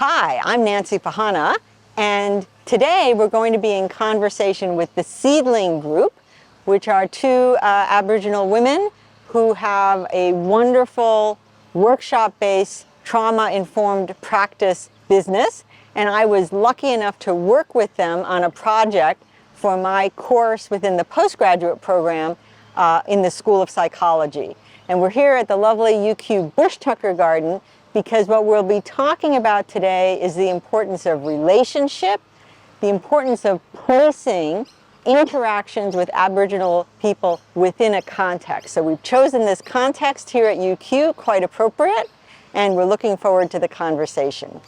Hi, I'm Nancy Pachana, and today we're going to be in conversation with the Seedling Group, which are two Aboriginal women who have a wonderful workshop-based trauma-informed practice business. And I was lucky enough to work with them on a project for my course within the postgraduate program in the School of Psychology. And we're here at the lovely UQ Bush Tucker Garden because what we'll be talking about today is the importance of relationship, the importance of placing interactions with Aboriginal people within a context. So we've chosen this context here at UQ, quite appropriate, and we're looking forward to the conversation.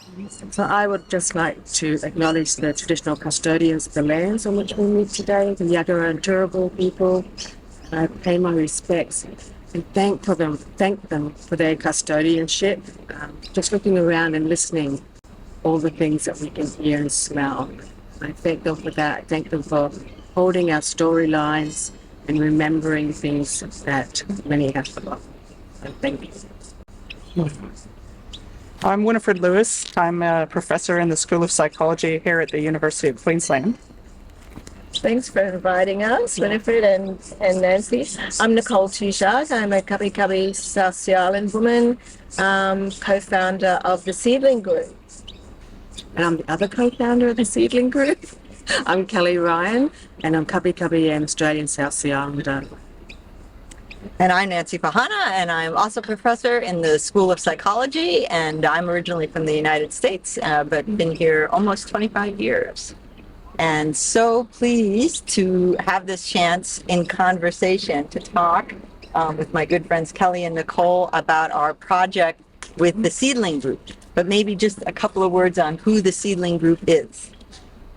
So I would just like to acknowledge the traditional custodians of the lands on which we meet today, the Yagara and Turrbal people. I pay my respects and thank them for their custodianship. Just looking around and listening, all the things that we can hear and smell. I thank them for that. I thank them for holding our storylines and remembering things that many have forgotten. So thank you. I'm Winnifred Lewis. I'm a professor in the School of Psychology here at the University of Queensland. Thanks for inviting us, Winnifred and Nancy. I'm Nicole Tujague. I'm a Cubby South Sea Island woman, co-founder of the Seedling Group. And I'm the other co-founder of the Seedling Group. I'm Kelleigh Ryan, and I'm Cubby and Australian South Sea Islander. And I'm Nancy Pachana, and I'm also a professor in the School of Psychology, and I'm originally from the United States, but been here almost 25 years. And so pleased to have this chance in conversation to talk with my good friends Kelleigh and Nicole about our project with the Seedling Group. But maybe just a couple of words on who the Seedling Group is.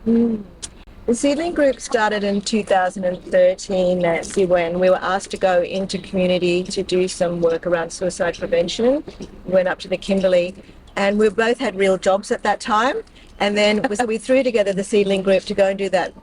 The Seedling Group started in 2013, Nancy, when we were asked to go into community to do some work around suicide prevention. We went up to the Kimberley, and we both had real jobs at that time. And then so we threw together the Seedling Group to go and do that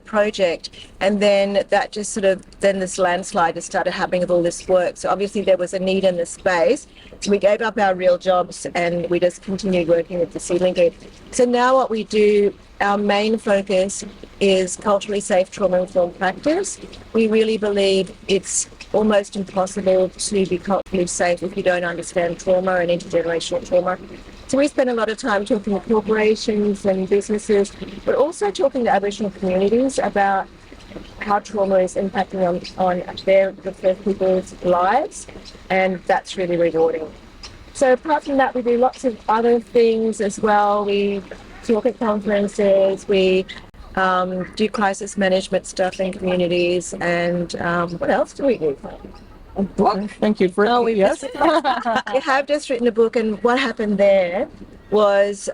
project. And then that just then this landslide just started happening with all this work. So obviously there was a need in the space. So we gave up our real jobs and we just continued working with the Seedling Group. So now what we do, our main focus is culturally safe trauma-informed practice. We really believe it's almost impossible to be culturally safe if you don't understand trauma and intergenerational trauma. So we spend a lot of time talking to corporations and businesses, but also talking to Aboriginal communities about how trauma is impacting on the first people's lives, and that's really rewarding. So apart from that, we do lots of other things as well. We talk at conferences, we do crisis management stuff in communities, and what else do we do? A book. Thank you for we have just written a book, and what happened there was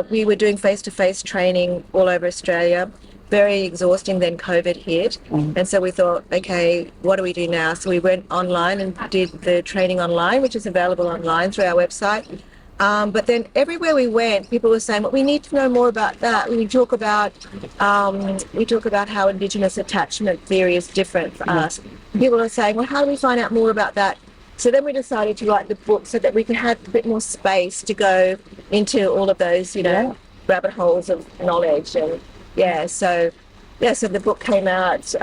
we were doing face-to-face training all over Australia, very exhausting. Then COVID hit, and so we thought, okay, what do we do now? So we went online and did the training online, which is available online through our website. But then everywhere we went, people were saying, well, we need to know more about that. We talk about how Indigenous attachment theory is different for us. People are saying, well, how do we find out more about that? So then we decided to write the book so that we can have a bit more space to go into all of those, rabbit holes of knowledge. And so the book came out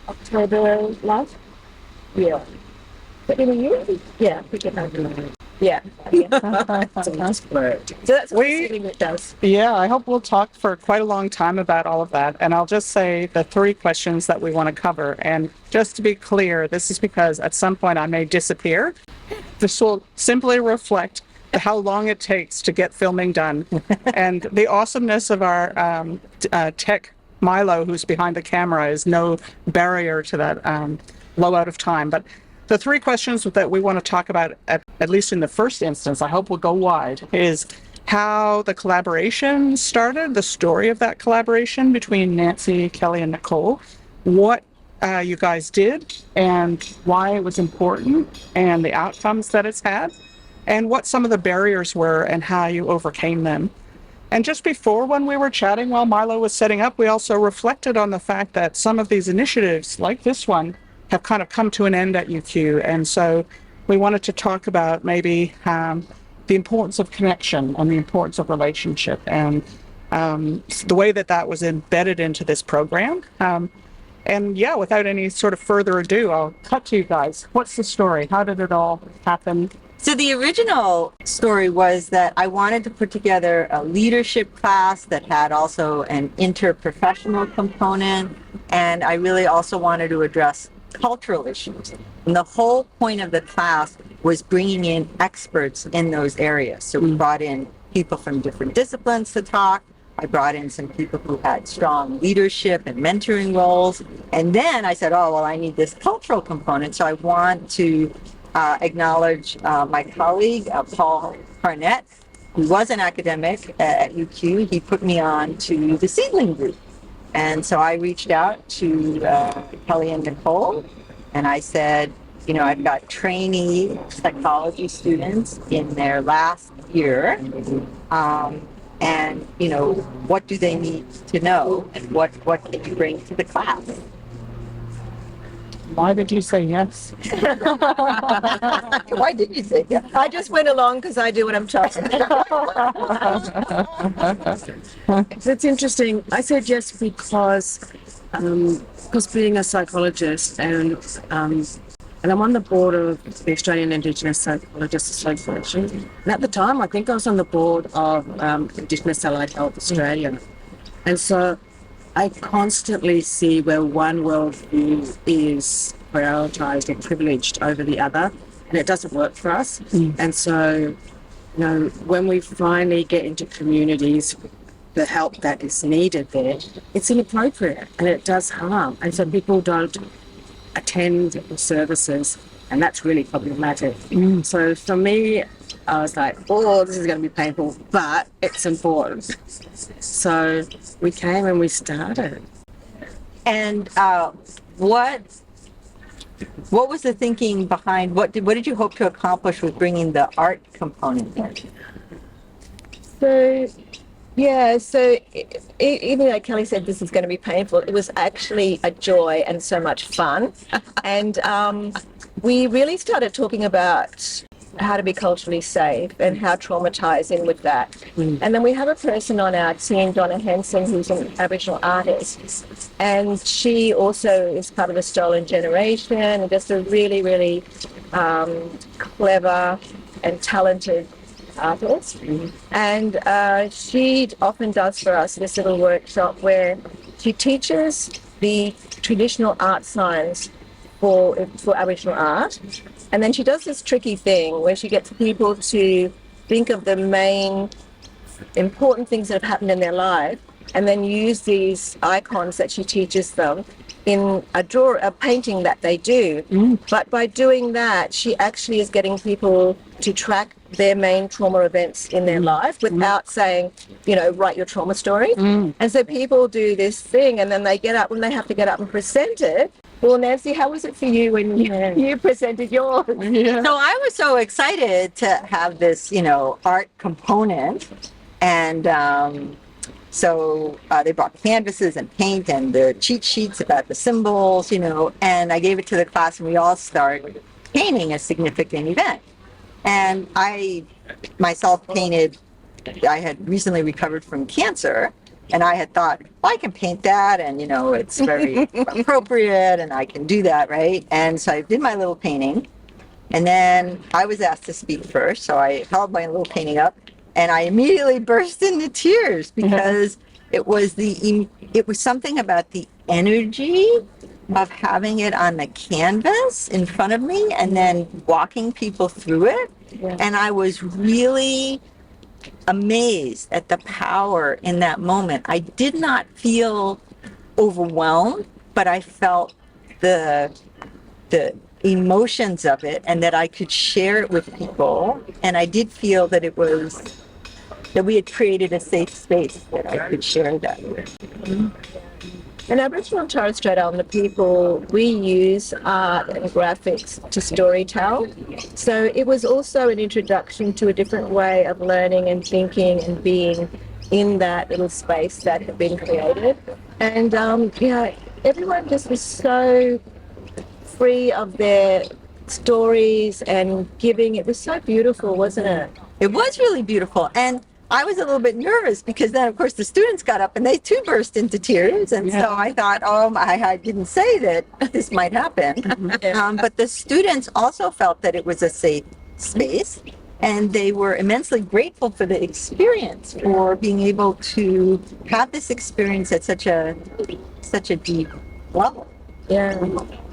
October last year. But in a year? Yeah, we can have it. Yeah. So that's what it does. Yeah, I hope we'll talk for quite a long time about all of that. And I'll just say the three questions that we want to cover. And just to be clear, this is because at some point I may disappear. This will simply reflect how long it takes to get filming done. And the awesomeness of our tech, Milo, who's behind the camera, is no barrier to that blowout of time. But the three questions that we want to talk about, at least in the first instance, I hope will go wide, is how the collaboration started, the story of that collaboration between Nancy, Kelleigh, and Nicole, what you guys did, and why it was important, and the outcomes that it's had, and what some of the barriers were and how you overcame them. And just before, when we were chatting while Milo was setting up, we also reflected on the fact that some of these initiatives, like this one, have kind of come to an end at UQ. And so we wanted to talk about maybe the importance of connection and the importance of relationship, and the way that was embedded into this program. And yeah, without any sort of further ado, I'll cut to you guys. What's the story? How did it all happen? So the original story was that I wanted to put together a leadership class that had also an interprofessional component, and I really also wanted to address cultural issues. And the whole point of the class was bringing in experts in those areas. So we brought in people from different disciplines to talk. I brought in some people who had strong leadership and mentoring roles. And then I said, oh, well, I need this cultural component. So I want to acknowledge my colleague, Paul Harnett, who was an academic at UQ. He put me on to the Seedling Group. And so I reached out to Kelleigh and Nicole, and I said, you know, I've got trainee psychology students in their last year. And, you know, what do they need to know, and what can you bring to the class? Why did you say yes? Why did you say yes? I just went along because I do what I'm told. It's interesting. I said yes because being a psychologist and I'm on the board of the Australian Indigenous Psychologists Association. And at the time, I think I was on the board of Indigenous Allied Health Australia. And so I constantly see where one worldview is prioritised or privileged over the other, and it doesn't work for us. And so, you know, when we finally get into communities, the help that is needed there, it's inappropriate and it does harm. And so people don't attend the services, and that's really problematic. So for me, I was like, oh, this is going to be painful, but it's important. So we came and we started. And what was the thinking behind, what did you hope to accomplish with bringing the art component in? So, yeah, so even though Kelleigh said this is going to be painful, it was actually a joy and so much fun. And we really started talking about how to be culturally safe and how traumatized in with that. And then we have a person on our team, Donna Henson, who's an Aboriginal artist. And she also is part of the Stolen Generation, and just a really, really clever and talented artist. And she often does for us this little workshop where she teaches the traditional art science for Aboriginal art. And then she does this tricky thing where she gets people to think of the main important things that have happened in their life and then use these icons that she teaches them in a painting that they do. But by doing that, she actually is getting people to track their main trauma events in their life without saying, you know, write your trauma story. And so people do this thing, and then they have to get up and present it. Well, Nancy, how was it for you when you presented yours? So I was so excited to have this, you know, art component. And so they brought canvases and paint and the cheat sheets about the symbols, you know, and I gave it to the class, and we all started painting a significant event. And I myself painted, I had recently recovered from cancer, and I had thought, well, I can paint that, and, you know, it's very appropriate, and I can do that, right? And so I did my little painting, and then I was asked to speak first, so I held my little painting up, and I immediately burst into tears because it was something about the energy of having it on the canvas in front of me and then walking people through it. And I was really amazed at the power in that moment. I did not feel overwhelmed, but I felt the emotions of it, and that I could share it with people. And I did feel that that we had created a safe space that I could share that with. In Aboriginal and Torres Strait Islander people, we use art and graphics to storytell. So it was also an introduction to a different way of learning and thinking and being in that little space that had been created. And everyone just was so free of their stories and giving. It was so beautiful, wasn't it? It was really beautiful. And I was a little bit nervous because then, of course, the students got up and they too burst into tears. And so I thought, oh, I didn't say that this might happen. But the students also felt that it was a safe space. And they were immensely grateful for the experience, for being able to have this experience at such a deep level. Yeah.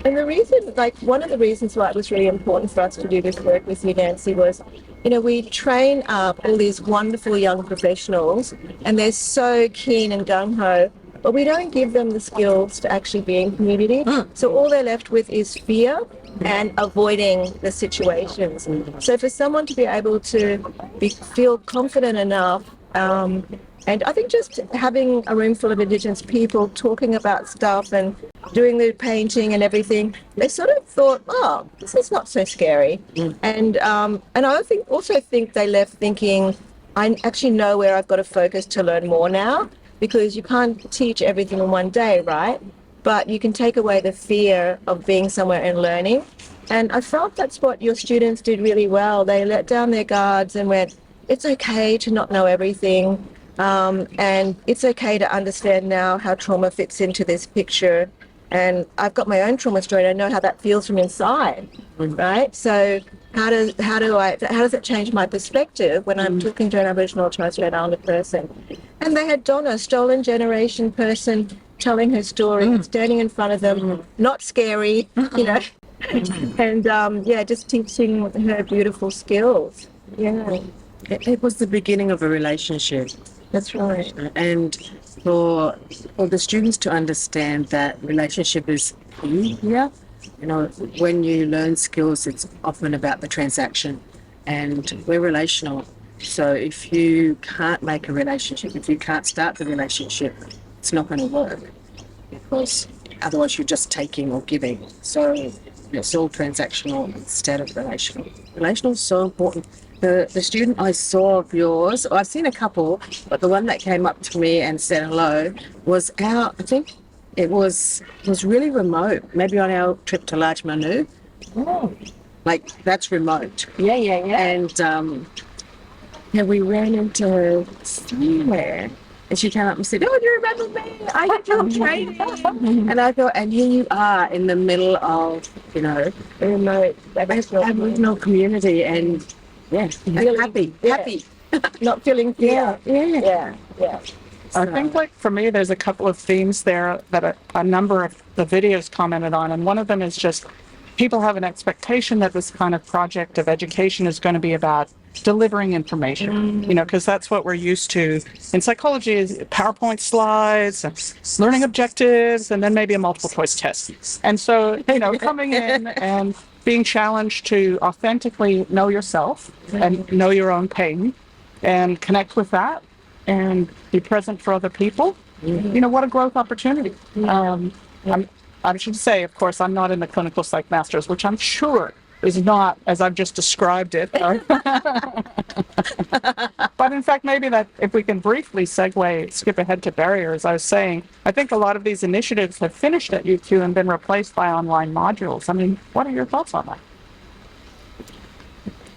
And the reason, like one of the reasons why it was really important for us to do this work with you, Nancy, was, we train up all these wonderful young professionals and they're so keen and gung-ho, but we don't give them the skills to actually be in community. So all they're left with is fear and avoiding the situations. So for someone to be able to feel confident enough, and I think just having a room full of Indigenous people talking about stuff and doing the painting and everything, they sort of thought, oh, this is not so scary. And I also think they left thinking, I actually know where I've got to focus to learn more now, because you can't teach everything in one day, right? But you can take away the fear of being somewhere and learning. And I felt that's what your students did really well. They let down their guards and went, it's okay to not know everything. And it's okay to understand now how trauma fits into this picture. And I've got my own trauma story and I know how that feels from inside, right? So how does it change my perspective when I'm talking to an Aboriginal or Torres Strait Islander person? And they had Donna, stolen generation person, telling her story, standing in front of them, not scary, and just teaching her beautiful skills. Yeah. It was the beginning of a relationship. That's right. And for the students to understand that relationship is key here, when you learn skills, it's often about the transaction, and we're relational. So if you can't make a relationship, if you can't start the relationship, it's not going to work, because otherwise you're just taking or giving. So it's all transactional instead of relational. Relational is so important. The student I saw of yours, I've seen a couple, but the one that came up to me and said hello was I think it was really remote, maybe on our trip to Large Manu. Oh. Like, that's remote. Yeah. And we ran into her somewhere, and she came up and said, oh, do you remember me? I did your training. And I thought, and here you are in the middle of, Remote Aboriginal community, and happy. Not feeling fear. Yeah. I think, like, for me, there's a couple of themes there that a number of the videos commented on, and one of them is just people have an expectation that this kind of project of education is going to be about delivering information, because that's what we're used to in psychology, is PowerPoint slides, learning objectives, and then maybe a multiple choice test. And so, coming in and being challenged to authentically know yourself and know your own pain and connect with that and be present for other people, what a growth opportunity. I should say, of course, I'm not in the clinical psych masters, which I'm sure is not as I've just described it. But in fact, maybe that if we can briefly skip ahead to barriers, I was saying, I think a lot of these initiatives have finished at U2 and been replaced by online modules. I mean, what are your thoughts on that?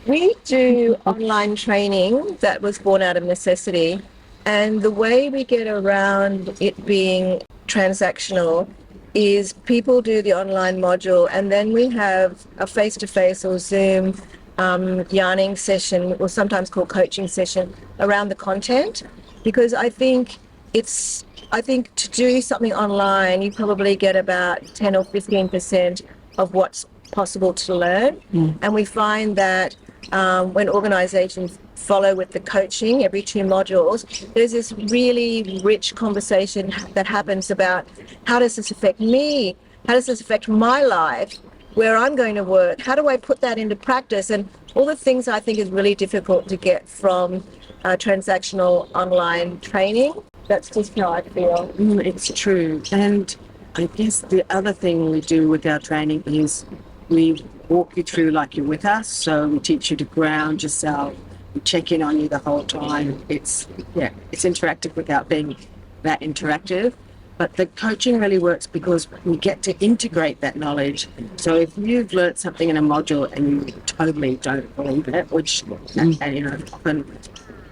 We do online training that was born out of necessity. And the way we get around it being transactional is people do the online module, and then we have a face-to-face or Zoom yarning session, or sometimes called coaching session, around the content. Because I think to do something online, you probably get about 10 or 15% of what's possible to learn. And we find that when organizations follow with the coaching every 2 modules, there's this really rich conversation that happens about how does this affect me? How does this affect my life? Where I'm going to work? How do I put that into practice? And all the things I think is really difficult to get from transactional online training. That's just how I feel. It's true. And I guess the other thing we do with our training is we walk you through like you're with us. So we teach you to ground yourself. We check in on you the whole time. It's interactive without being that interactive. But the coaching really works because we get to integrate that knowledge. So if you've learnt something in a module and you totally don't believe it, which and often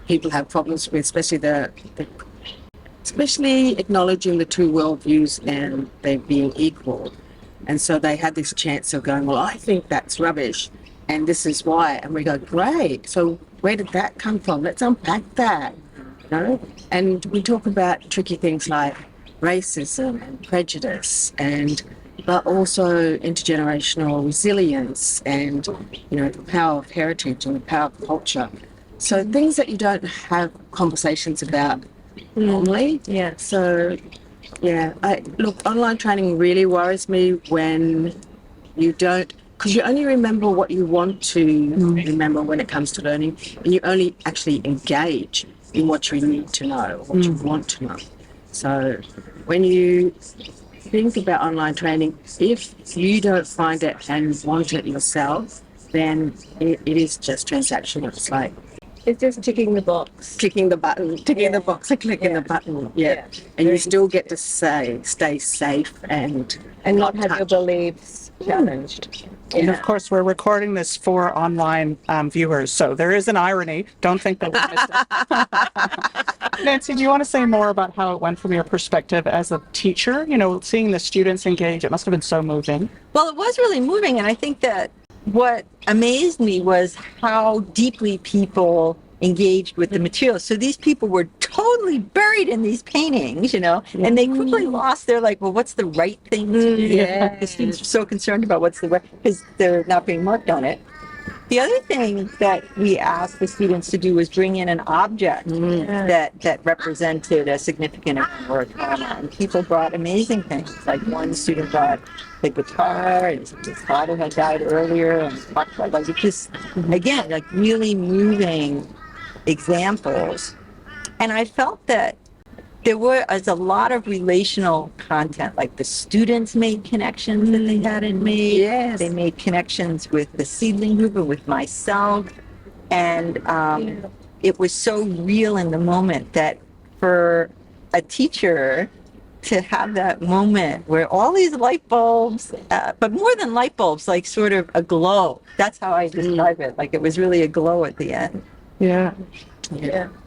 people have problems with, especially acknowledging the two worldviews and they being equal. And so they had this chance of going, well, I think that's rubbish, and this is why. And we go, great. So where did that come from? Let's unpack that. And we talk about tricky things like racism and prejudice, but also intergenerational resilience and the power of heritage and the power of culture. So things that you don't have conversations about normally. Yeah. So look, online training really worries me when you don't, because you only remember what you want to remember when it comes to learning, and you only actually engage in what you need to know or what you want to know. So when you think about online training, if you don't find it and want it yourself, then it is just transactional. It's like It's just ticking the box. clicking the button, ticking the box and clicking the button. Yeah. And you still get to stay safe and not have your touch. beliefs challenged. And of course, we're recording this for online viewers, so there is an irony. Don't think that we missed it. Nancy, do you want to say more about how it went from your perspective as a teacher? Seeing the students engage, it must have been so moving. Well, it was really moving, and I think that what amazed me was how deeply people engaged with the material. So these people were totally buried in these paintings, and they quickly lost their what's the right thing to do? Yeah. The students were so concerned about what's the right, because they're not being marked on it. The other thing that we asked the students to do was bring in an object that represented a significant event or a trauma, and people brought amazing things. Like one student brought the guitar, and his father had died earlier, and talked about just again really moving examples. And I felt that there was a lot of relational content, like the students made connections that they hadn't made. Yes. They made connections with the seedling group and with myself. And it was so real in the moment that for a teacher to have that moment where all these light bulbs, but more than light bulbs, like sort of a glow. That's how I describe it. Like it was really a glow at the end. Yeah.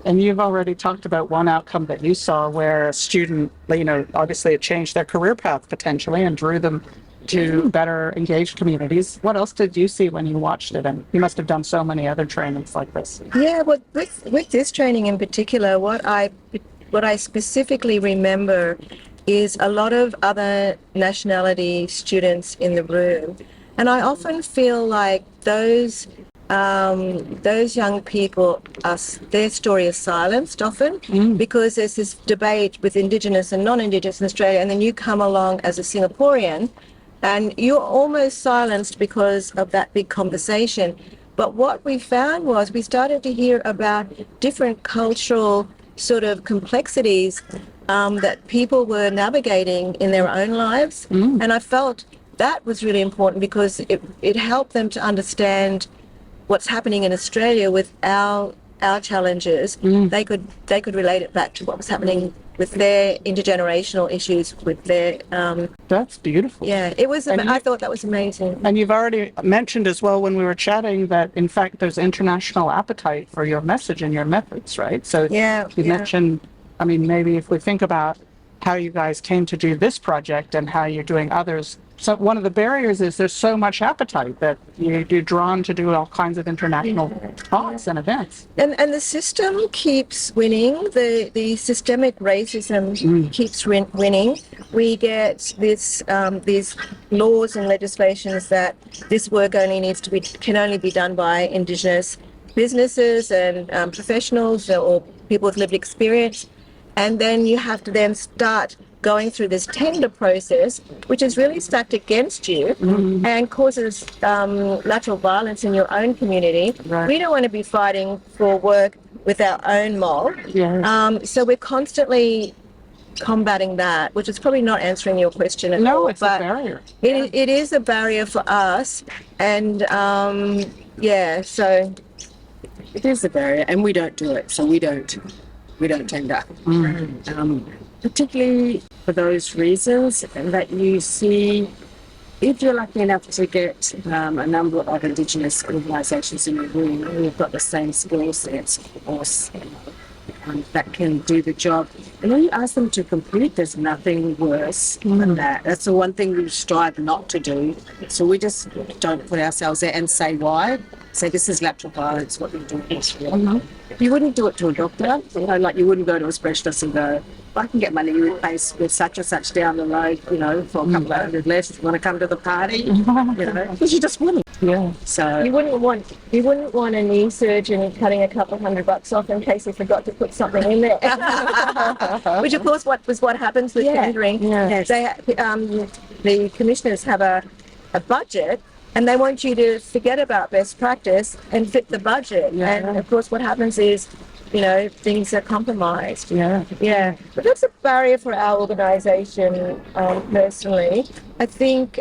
And you've already talked about one outcome that you saw where a student, obviously it changed their career path potentially and drew them to better engaged communities. What else did you see when you watched it? And you must have done so many other trainings like this. Yeah, well, with this training in particular, what I specifically remember is a lot of other nationality students in the room. And I often feel like those young people, their story is silenced often because there's this debate with Indigenous and non-Indigenous in Australia, and then you come along as a Singaporean and you're almost silenced because of that big conversation. But what we found was we started to hear about different cultural sort of complexities that people were navigating in their own lives. And I felt that was really important because it helped them to understand what's happening in Australia with our challenges. They could relate it back to what was happening with their intergenerational issues with their That's beautiful. it was I thought that was amazing. And you've already mentioned as well when we were chatting that in fact there's international appetite for your message and your methods, right? So you mentioned, maybe if we think about how you guys came to do this project and how you're doing others. So one of the barriers is there's so much appetite that you're drawn to do all kinds of international talks and events. And the system keeps winning. The systemic racism keeps winning. We get these laws and legislations that this work can only be done by Indigenous businesses and professionals or people with lived experience. And then you have to then start going through this tender process, which is really stacked against you and causes lateral violence in your own community. Right. We don't want to be fighting for work with our own mob. Yes. So we're constantly combating that, which is probably not answering your question at all. No, it's a but barrier. It is a barrier for us. And so It is a barrier, and we don't do it, so we don't tender. particularly for those reasons, and that you see, if you're lucky enough to get a number of Indigenous organisations in the room who've got the same skill sets or that can do the job, and when you ask them to compete, there's nothing worse than that. That's the one thing we strive not to do. So we just don't put ourselves there and say why. Say this is lateral violence, what we do is real. You wouldn't do it to a doctor, like you wouldn't go to a specialist and go, I can get my knee replaced with such and such down the road, for a couple of hundred less. You want to come to the party, because you just wouldn't. Yeah. So You wouldn't want a knee surgeon cutting a couple $100 off in case he forgot to put something in there. Which of course was what happens with tendering. Yes. They the commissioners have a budget, and they want you to forget about best practice and fit the budget. And of course what happens is, things are compromised. Yeah. But that's a barrier for our organisation, personally. I think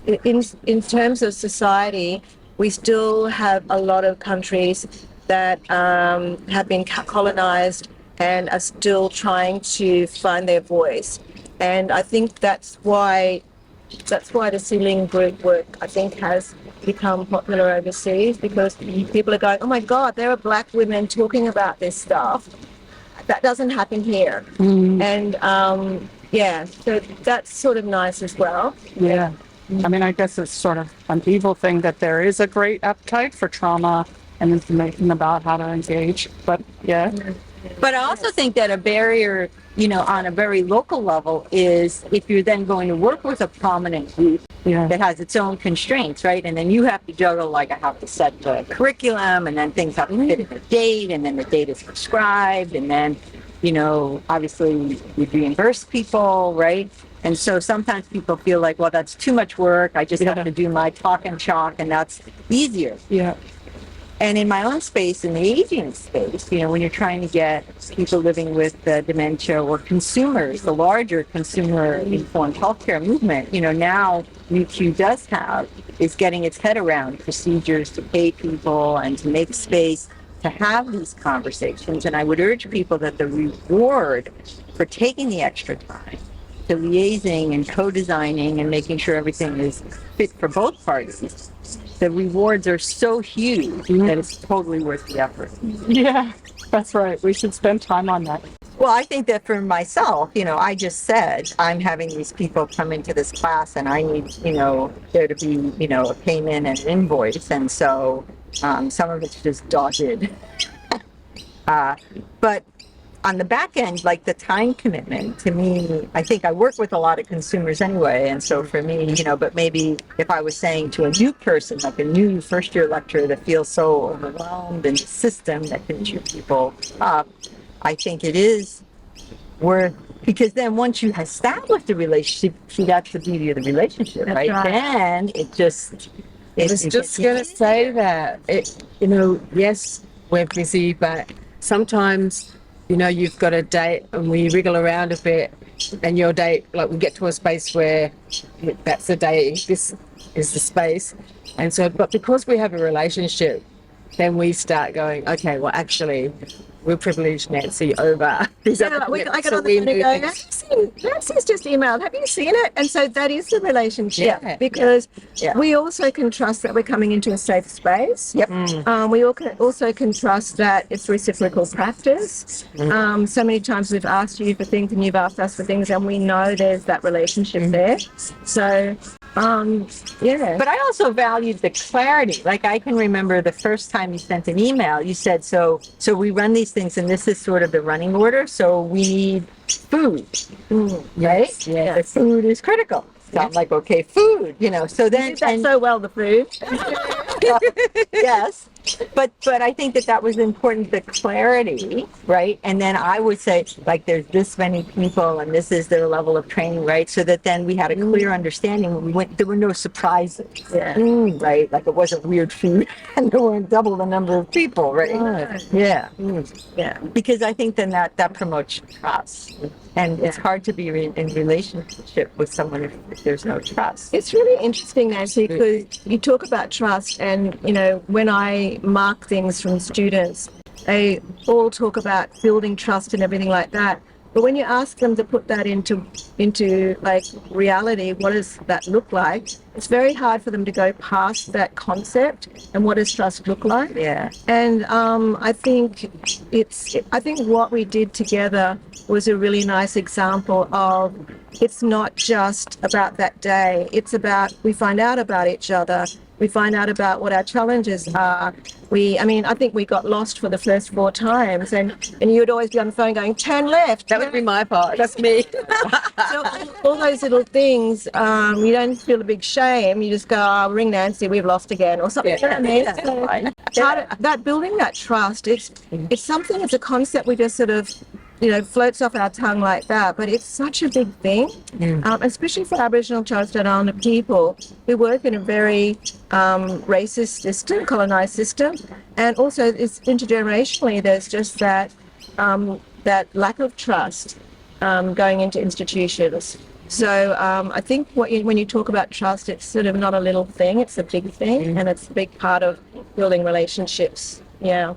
in terms of society, we still have a lot of countries that have been colonised and are still trying to find their voice. And I think that's why the Seedling Group work, I think, has become popular overseas, because people are going, oh my God, there are black women talking about this stuff. That doesn't happen here. And so that's sort of nice as well. Yeah. I mean, I guess it's sort of an evil thing that there is a great appetite for trauma and information about how to engage. But But I also think that a barrier, on a very local level is if you're then going to work with a prominent group that has its own constraints, right? And then you have to juggle, like I have to set the curriculum, and then things have to fit in the date, and then the date is prescribed, and then, obviously we reimburse people, right? And so sometimes people feel like, well, that's too much work. I just have to do my talk and chalk, and that's easier. Yeah. And in my own space, in the aging space, when you're trying to get people living with dementia or consumers, the larger consumer-informed healthcare movement, now UQ is getting its head around procedures to pay people and to make space to have these conversations. And I would urge people that the reward for taking the extra time to liaising and co-designing and making sure everything is fit for both parties, the rewards are so huge that it's totally worth the effort. Yeah, that's right. We should spend time on that. Well, I think that for myself, I just said I'm having these people come into this class, and I need, there to be, a payment and an invoice. And so some of it's just dotted. But on the back end, like the time commitment, to me, I think I work with a lot of consumers anyway. And so for me, but maybe if I was saying to a new person, like a new first year lecturer that feels so overwhelmed in the system that can chew people up, I think it is worth, because then once you establish the relationship, that's the beauty of the relationship, right? Then it just... I was just going to say that, yes, we're busy, but sometimes... you've got a date and we wriggle around a bit, and your date, like we get to a space where that's the day, this is the space. And so, but because we have a relationship, then we start going, okay, well, actually, we'll privilege Nancy over these other I got on the phone and go, Nancy's just emailed, have you seen it? And so that is the relationship, because we also can trust that we're coming into a safe space. We also can trust that it's reciprocal practice. So many times we've asked you for things and you've asked us for things, and we know there's that relationship there. So but I also valued the clarity. Like I can remember the first time you sent an email, you said, so we run these things and this is sort of the running order. So we need food, right? The food is critical. So I'm like, okay, food, so then. You did that so well, the food. Yes. But I think that was important, the clarity, right? And then I would say, like, there's this many people and this is their level of training, right? So that then we had a clear understanding when we went, there were no surprises, right? Like it wasn't weird food and there weren't double the number of people, right? Yeah. Because I think then that promotes trust. And it's hard to be in relationship with someone if there's no trust. It's really interesting, Nancy, because you talk about trust, and when I mark things from students, they all talk about building trust and everything like that. But when you ask them to put that into like reality, what does that look like? It's very hard for them to go past that concept. And what does trust look like? Yeah. And I think what we did together was a really nice example of it's not just about that day. It's about we find out about each other. We find out about what our challenges are. I think we got lost for the first 4 times, and you'd always be on the phone going, turn left. That would be my part. That's me. So all those little things, you don't feel a big shame. You just go, oh, ring Nancy, we've lost again, or something. Yeah. You know what I mean? So that building that trust, it's something. It's a concept we just sort of, floats off our tongue like that, but it's such a big thing, especially for Aboriginal and Torres Strait Islander people who work in a very racist system, colonised system, and also it's intergenerationally. There's just that lack of trust going into institutions. So I think when you talk about trust, it's sort of not a little thing; it's a big thing, and it's a big part of building relationships. Yeah.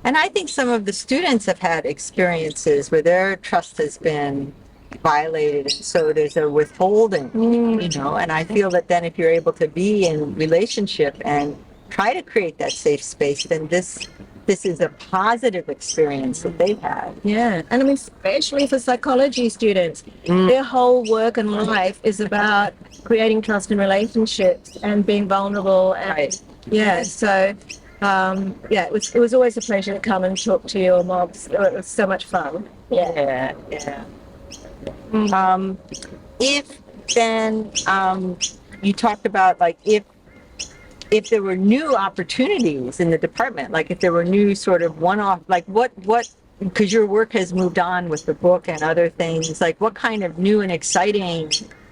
And I think some of the students have had experiences where their trust has been violated, and so there's a withholding, and I feel that then if you're able to be in relationship and try to create that safe space, then this is a positive experience that they've had. Yeah, and I mean, especially for psychology students, their whole work and life is about creating trust in relationships and being vulnerable. And, Right. Yeah, so... it was always a pleasure to come and talk to your mobs. It was so much fun. Yeah. If then you talked about like if there were new opportunities in the department, like if there were new sort of one-off, like what because your work has moved on with the book and other things, like what kind of new and exciting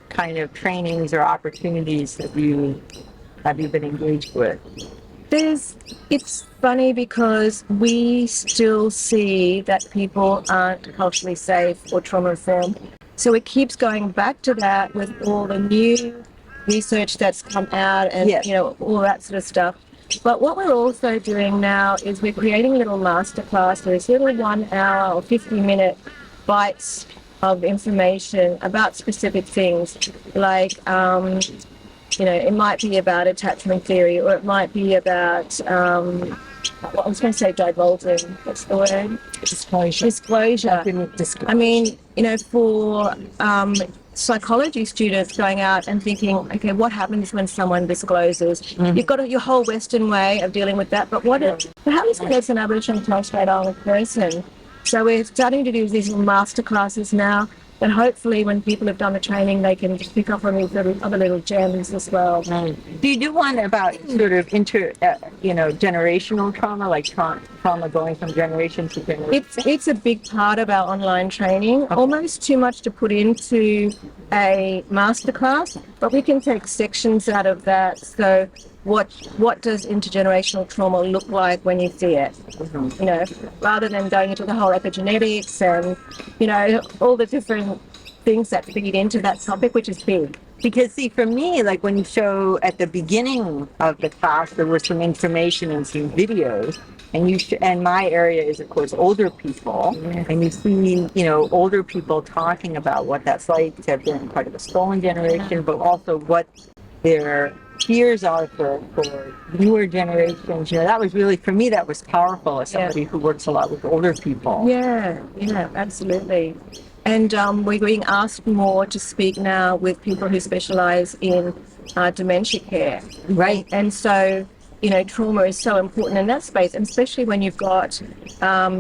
kind of trainings or opportunities have you been engaged with? It's funny because we still see that people aren't culturally safe or trauma informed. So it keeps going back to that with all the new research that's come out and all that sort of stuff. But what we're also doing now is we're creating little masterclasses, little 1 hour or 50-minute bites of information about specific things, like it might be about attachment theory, or it might be about, I was going to say divulging, what's the word? Disclosure. I mean, for psychology students going out and thinking, okay, what happens when someone discloses? You've got your whole Western way of dealing with that, but what happens when it's an Aboriginal and Torres Strait Islander person? So we're starting to do these little masterclasses now, and hopefully when people have done the training, they can just pick up on these other little gems as well. Do you do one about sort of generational trauma, like trauma going from generation to generation? It's a big part of our online training, almost too much to put into a masterclass, but we can take sections out of that. So what does intergenerational trauma look like when you see it? Rather than going into the whole epigenetics and, all the different things that feed into that topic, which is big. Because see, for me, like when you show at the beginning of the class, there was some information and some videos, and my area is of course older people, and you see, older people talking about what that's like to have been part of a stolen generation, but also what their fears are for newer generations. That was really, for me, that was powerful as somebody who works a lot with older people. Yeah, absolutely. And we're being asked more to speak now with people who specialise in dementia care. Right. And so, trauma is so important in that space, and especially when you've got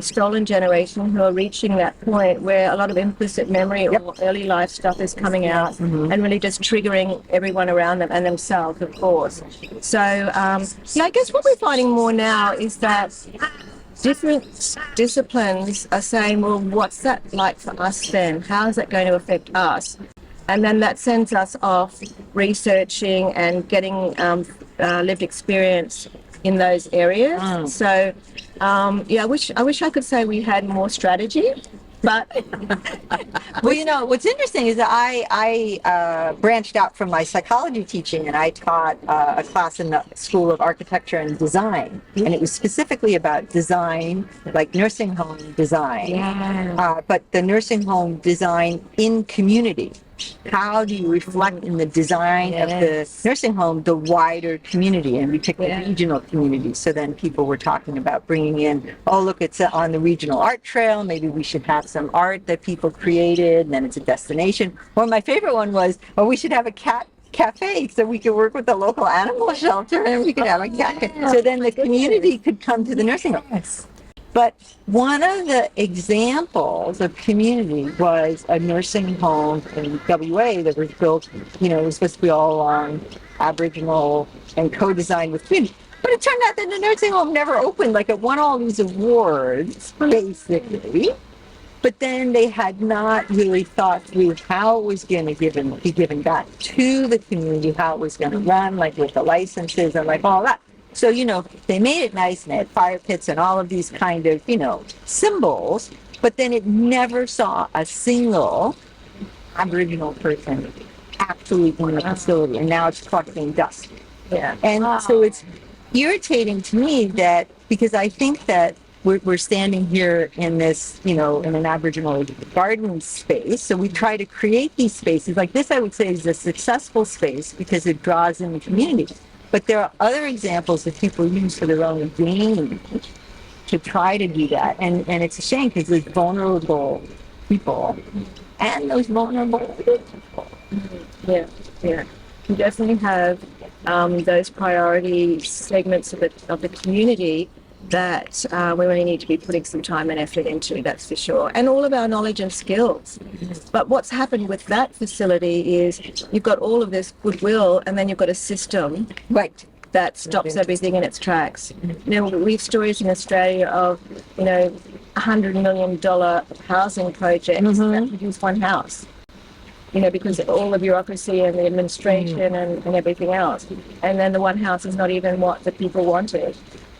stolen generation who are reaching that point where a lot of implicit memory or early life stuff is coming out and really just triggering everyone around them and themselves, of course. So, I guess what we're finding more now is that different disciplines are saying, well, what's that like for us then? How is that going to affect us? And then that sends us off researching and getting lived experience in those areas. So, I wish I could say we had more strategy, But Well, you know, what's interesting is that I branched out from my psychology teaching, and I taught a class in the School of Architecture and Design, and it was specifically about design, like nursing home design, but the nursing home design in community. How do you reflect in the design of the nursing home the wider community? And we picked the regional community. So then people were talking about bringing in, oh, look, it's on the regional art trail. Maybe we should have some art that people created, and then it's a destination. Or my favorite one was, oh, we should have a cat cafe so we could work with the local animal shelter and we could have a cat. So then the community could come to the nursing home. But one of the examples of community was a nursing home in WA that was built, you know, it was supposed to be all along Aboriginal and co-designed with community. But it turned out that the nursing home never opened. Like, it won all these awards, basically. But then they had not really thought through how it was going to be given back to the community, how it was going to run, like with the licenses and like all that. So, you know, they made it nice and they had fire pits and all of these kind of, you know, symbols, but then it never saw a single Aboriginal person actually in the facility, and now it's collecting dust. And so it's irritating to me that, because I think that we're standing here in this, you know, in an Aboriginal garden space. So we try to create these spaces. Like this, I would say, is a successful space because it draws in the community. But there are other examples that people use for their own gain to try to do that. And it's a shame because there's vulnerable people and those vulnerable people. yeah, you definitely have those priority segments of the community that we really need to be putting some time and effort into, that's for sure. And all of our knowledge and skills. But what's happened with that facility is you've got all of this goodwill and then you've got a system that stops everything in its tracks. You know, we have stories in Australia of, you know, $100 million housing projects that produce one house. You know, because of all the bureaucracy and the administration and everything else. And then the one house is not even what the people wanted.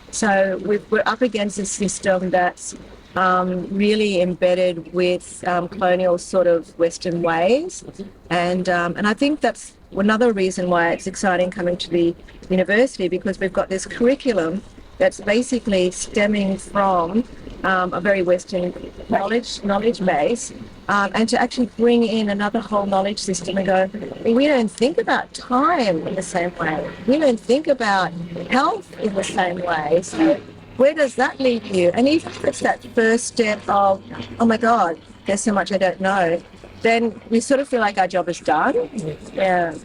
So we're up against a system that's really embedded with colonial sort of Western ways. And I think that's another reason why it's exciting coming to the university, because we've got this curriculum that's basically stemming from a very Western knowledge base, and to actually bring in another whole knowledge system and go, we don't think about time in the same way. We don't think about health in the same way. So where does that lead you? And even if it's that first step of, oh my God, there's so much I don't know, then we sort of feel like our job is done. Yeah.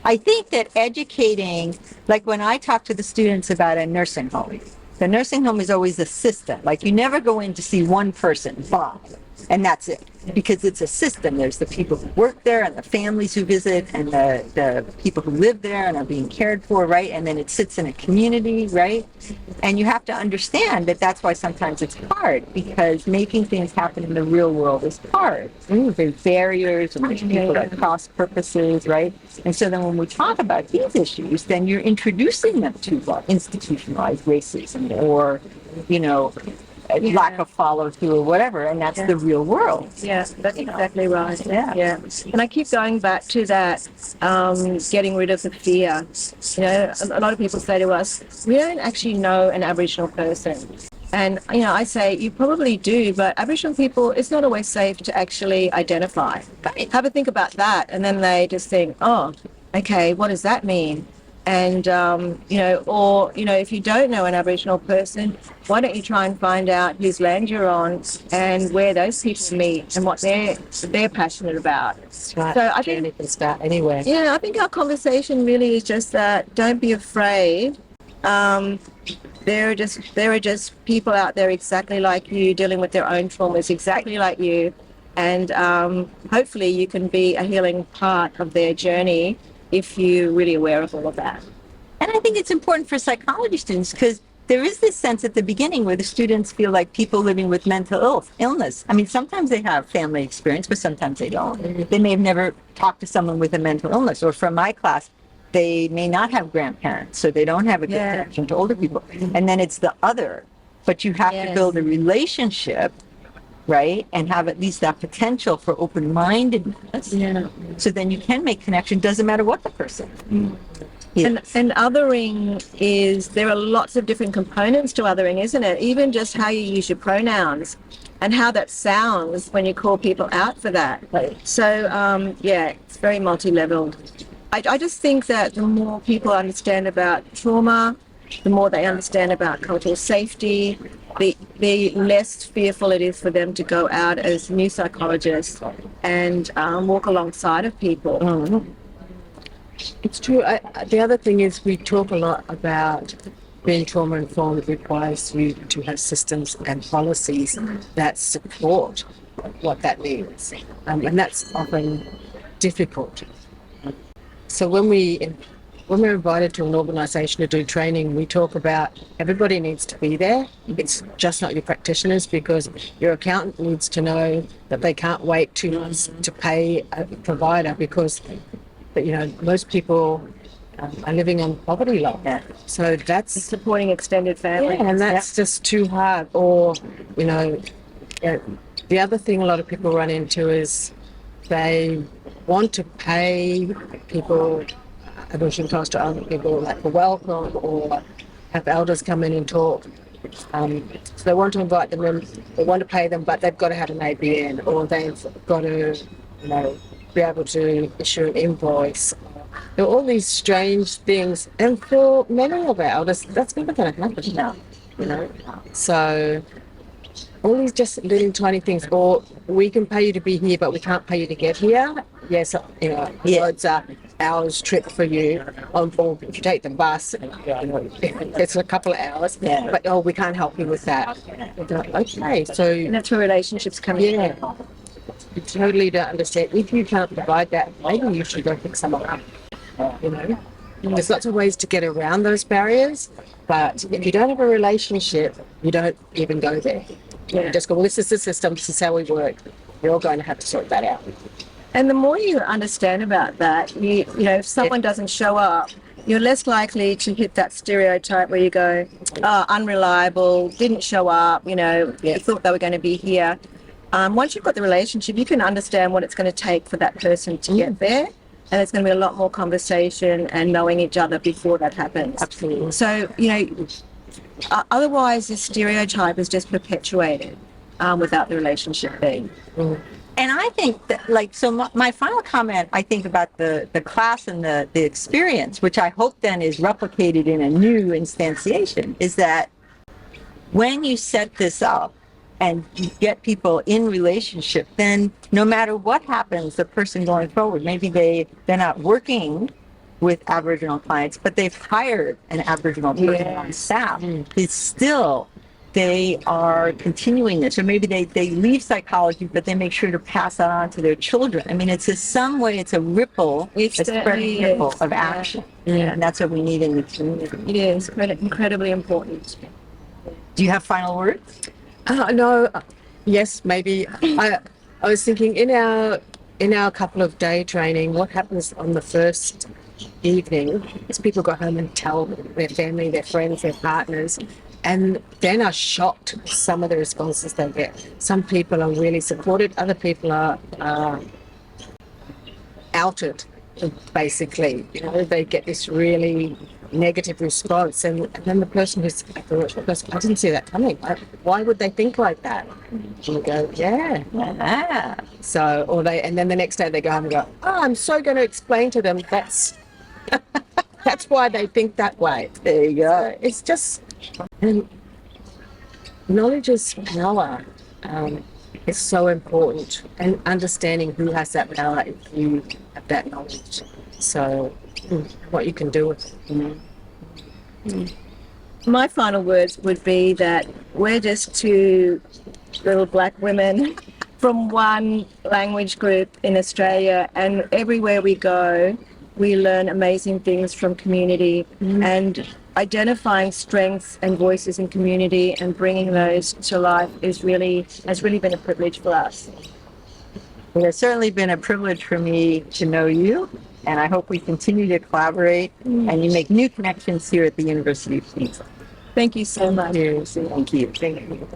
I think that educating, like when I talk to the students about a nursing home, the nursing home is always a system. Like, you never go in to see one person, Bob, and that's it. Because it's a system. There's the people who work there and the families who visit and the people who live there and are being cared for, right? And then it sits in a community, right? And you have to understand that that's why sometimes it's hard, because making things happen in the real world is hard. There's barriers and there's people at cross purposes, right? And so then when we talk about these issues, then you're introducing them to institutionalized racism or, you know, lack of follow through or whatever, and that's the real world. Yeah, that's exactly right. Yeah. And I keep going back to that, getting rid of the fear. You know, a lot of people say to us, we don't actually know an Aboriginal person. And, you know, I say, you probably do, but Aboriginal people, it's not always safe to actually identify. Have a think about that. And then they just think, oh, okay, what does that mean? And, you know, or, you know, if you don't know an Aboriginal person, why don't you try and find out whose land you're on and where those people meet and what they're passionate about. Right. So I think anyway. Yeah, I think our conversation really is just that don't be afraid. There are just people out there exactly like you, dealing with their own traumas exactly like you. And hopefully you can be a healing part of their journey if you're really aware of all of that. And I think it's important for psychology students, because there is this sense at the beginning where the students feel like people living with mental illness. I mean, sometimes they have family experience, but sometimes they don't. They may have never talked to someone with a mental illness. Or from my class, they may not have grandparents, so they don't have a good connection to older people. And then it's the other. But you have to build a relationship right? And have at least that potential for open-mindedness. Yeah. So then you can make connection, doesn't matter what the person is. And othering is, there are lots of different components to othering, isn't it? Even just how you use your pronouns and how that sounds when you call people out for that. Right. So, yeah, it's very multi-leveled. I just think that the more people understand about trauma, the more they understand about cultural safety, the less fearful it is for them to go out as new psychologists and walk alongside of people. Mm-hmm. It's true. The other thing is we talk a lot about being trauma informed requires you to have systems and policies that support what that means, and that's often difficult. So when we're invited to an organisation to do training, we talk about everybody needs to be there. It's just not your practitioners, because your accountant needs to know that they can't wait 2 months to pay a provider, because most people are living on poverty line. Yeah. So that's Supporting extended family. and that's just too hard. Or the other thing a lot of people run into is they want to pay people, Aboriginal Torres Strait Islander people, like for welcome, or have elders come in and talk. So they want to invite them in, they want to pay them, but they've got to have an ABN, or they've got to, be able to issue an invoice. There are all these strange things, and for many of our elders, that's never going to happen now. So all these just little tiny things, or we can pay you to be here, but we can't pay you to get here. Yes, it's an hour's trip for you. Or if you take the bus, it's a couple of hours. Yeah. But we can't help you with that. Okay, so And that's where relationships come in. yeah, you totally don't understand. If you can't provide that, maybe you should go pick someone up. There's lots of ways to get around those barriers, but if you don't have a relationship, you don't even go there. You just go, well, this is the system, this is how we work. You're all going to have to sort that out. And the more you understand about that, if someone doesn't show up, you're less likely to hit that stereotype where you go, unreliable, didn't show up, you thought they were going to be here. Once you've got the relationship, you can understand what it's going to take for that person to get there. And it's going to be a lot more conversation and knowing each other before that happens. Absolutely. So, otherwise this stereotype is just perpetuated without the relationship being. And I think that, my final comment, I think about the class and the experience, which I hope then is replicated in a new instantiation, is that when you set this up and you get people in relationship, then no matter what happens, the person going forward, maybe they're not working with Aboriginal clients, but they've hired an Aboriginal person on staff. It's still, they are continuing this, or maybe they leave psychology, but they make sure to pass that on to their children. I mean, it's some way, it's a ripple, a spreading ripple of action. And that's what we need in the community. It is incredibly important. Do you have final words? No, yes, maybe. I was thinking in our couple of day training, what happens on the first evening is people go home and tell their family, their friends, their partners, and then are shocked with some of the responses they get. Some people are really supported, other people are outed, basically. They get this really negative response, and then the person who's goes, I didn't see that coming. Why would they think like that? And we go, yeah. So, and then the next day they go home and go, I'm so going to explain to them that's why they think that way. There you go. So it's just, and knowledge is power. It's so important, and understanding who has that power if you have that knowledge. So what you can do with it. My final words would be that we're just two little black women from one language group in Australia, and everywhere we go, we learn amazing things from community, and identifying strengths and voices in community and bringing those to life has really been a privilege for us. It has certainly been a privilege for me to know you, and I hope we continue to collaborate and you make new connections here at the University of Queensland. Thank you so much. Thank you. Thank you.